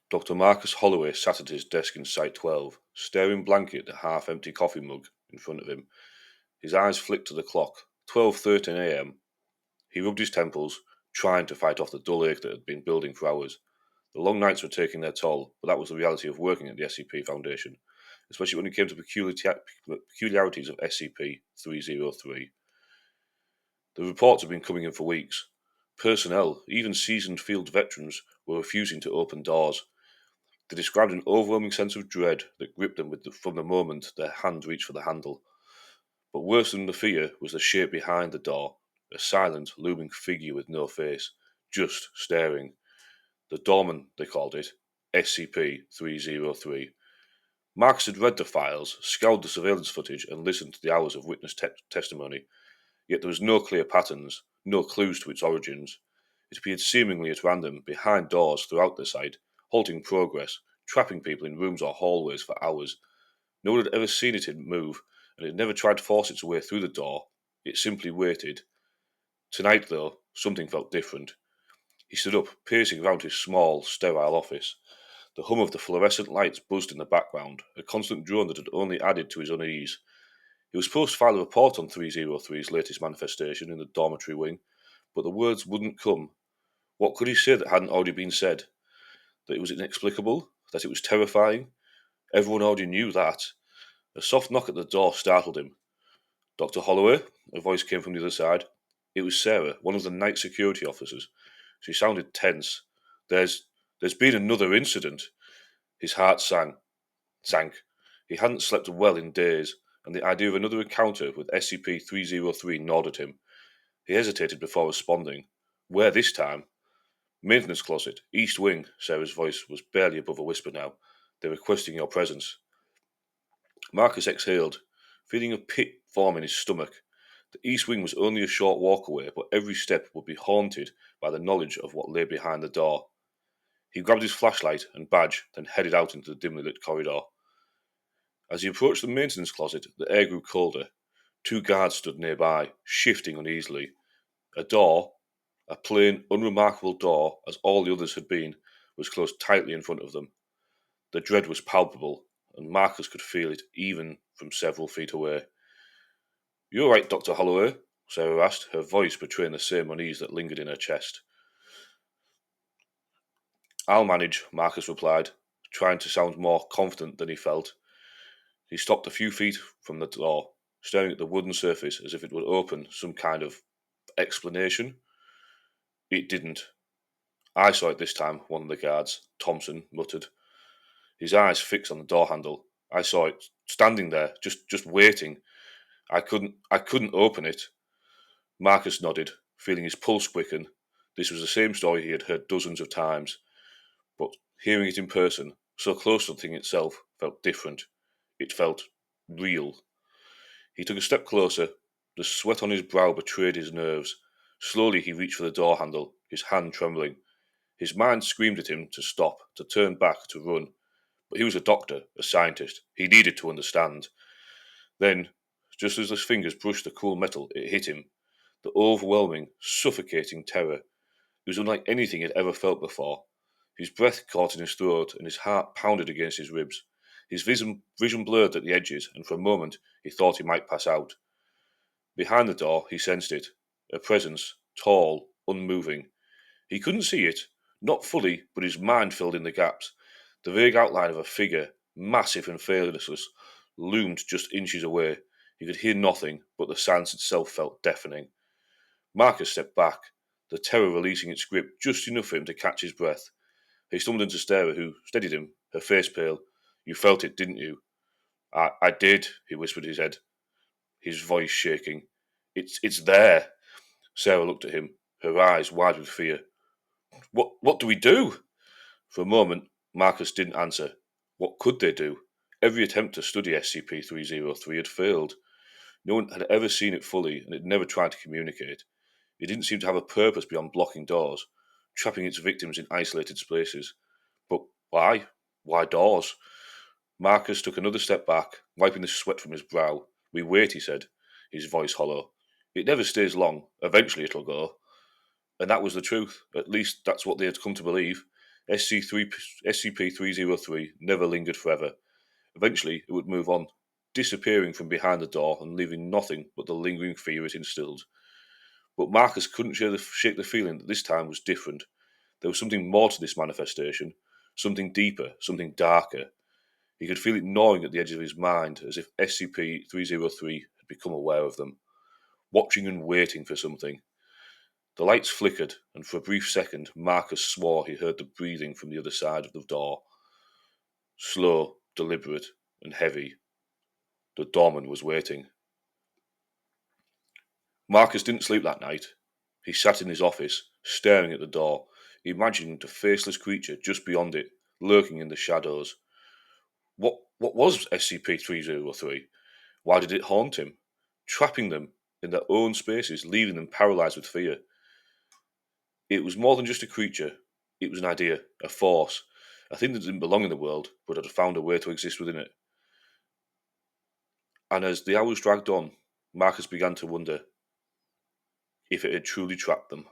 Dr. Marcus Holloway sat at his desk in Site 12, staring blankly at the half-empty coffee mug in front of him. His eyes flicked to the clock. 12:13 a.m. He rubbed his temples, trying to fight off the dull ache that had been building for hours. The long nights were taking their toll, but that was the reality of working at the SCP Foundation, especially when it came to peculiarities of SCP-303. The reports had been coming in for weeks. Personnel, even seasoned field veterans, were refusing to open doors. They described an overwhelming sense of dread that gripped them from the moment their hand reached for the handle. But worse than the fear was the shape behind the door, a silent, looming figure with no face, just staring. The Doorman, they called it, SCP-303. Marcus had read the files, scoured the surveillance footage, and listened to the hours of witness testimony, yet there was no clear patterns, no clues to its origins. It appeared seemingly at random, behind doors throughout the site, halting progress, trapping people in rooms or hallways for hours. No one had ever seen it move, and it never tried to force its way through the door. It simply waited. Tonight, though, something felt different. He stood up, pacing round his small, sterile office. The hum of the fluorescent lights buzzed in the background, a constant drone that had only added to his unease. He was supposed to file a report on 303's latest manifestation in the dormitory wing, but the words wouldn't come. What could he say that hadn't already been said? That it was inexplicable? That it was terrifying? Everyone already knew that. A soft knock at the door startled him. "Dr. Holloway?" A voice came from the other side. It was Sarah, one of the night security officers. She sounded tense. There's been another incident." His heart sank. He hadn't slept well in days, and the idea of another encounter with SCP-303 gnawed at him. He hesitated before responding. Where this time? "Maintenance closet, East Wing." Sarah's voice was barely above a whisper now. "They're requesting your presence." Marcus exhaled, feeling a pit form in his stomach. The East Wing was only a short walk away, but every step would be haunted by the knowledge of what lay behind the door. He grabbed his flashlight and badge, then headed out into the dimly lit corridor. As he approached the maintenance closet, the air grew colder. Two guards stood nearby, shifting uneasily. A door, a plain, unremarkable door, as all the others had been, was closed tightly in front of them. The dread was palpable, and Marcus could feel it even from several feet away. "You all right, Dr. Holloway?" Sarah asked, her voice betraying the same unease that lingered in her chest. "I'll manage," Marcus replied, trying to sound more confident than he felt. He stopped a few feet from the door, staring at the wooden surface as if it would open some kind of explanation. It didn't. "I saw it this time," one of the guards, Thompson, muttered, his eyes fixed on the door handle. "I saw it standing there, just waiting. I couldn't open it." Marcus nodded, feeling his pulse quicken. This was the same story he had heard dozens of times, but hearing it in person, so close to the thing itself, felt different. It felt real. He took a step closer. The sweat on his brow betrayed his nerves. Slowly he reached for the door handle, his hand trembling. His mind screamed at him to stop, to turn back, to run. But he was a doctor, a scientist. He needed to understand. Then, just as his fingers brushed the cool metal, it hit him. The overwhelming, suffocating terror. It was unlike anything he had ever felt before. His breath caught in his throat, and his heart pounded against his ribs. His vision blurred at the edges, and for a moment he thought he might pass out. Behind the door, he sensed it. A presence, tall, unmoving. He couldn't see it, not fully, but his mind filled in the gaps. The vague outline of a figure, massive and faceless, loomed just inches away. He could hear nothing, but the silence itself felt deafening. Marcus stepped back, the terror releasing its grip just enough for him to catch his breath. He stumbled into Sarah, who steadied him, her face pale. "You felt it, didn't you?" I did," he whispered his head, his voice shaking. It's there." Sarah looked at him, her eyes wide with fear. What do we do?" For a moment, Marcus didn't answer. What could they do? Every attempt to study SCP-303 had failed. No one had ever seen it fully, and it never tried to communicate. It didn't seem to have a purpose beyond blocking doors, trapping its victims in isolated spaces. But why? Why doors? Marcus took another step back, wiping the sweat from his brow. "We wait," he said, his voice hollow. "It never stays long. Eventually it'll go." And that was the truth. At least that's what they had come to believe. SCP-303 never lingered forever. Eventually, it would move on, disappearing from behind the door and leaving nothing but the lingering fear it instilled. But Marcus couldn't shake the feeling that this time was different. There was something more to this manifestation, something deeper, something darker. He could feel it gnawing at the edge of his mind, as if SCP-303 had become aware of them, watching and waiting for something. The lights flickered, and for a brief second Marcus swore he heard the breathing from the other side of the door. Slow, deliberate, and heavy. The doorman was waiting. Marcus didn't sleep that night. He sat in his office, staring at the door, imagining the faceless creature just beyond it, lurking in the shadows. What was SCP-303? Why did it haunt him, trapping them in their own spaces, leaving them paralysed with fear? It was more than just a creature. It was an idea, a force, a thing that didn't belong in the world, but had found a way to exist within it. And as the hours dragged on, Marcus began to wonder if it had truly trapped them.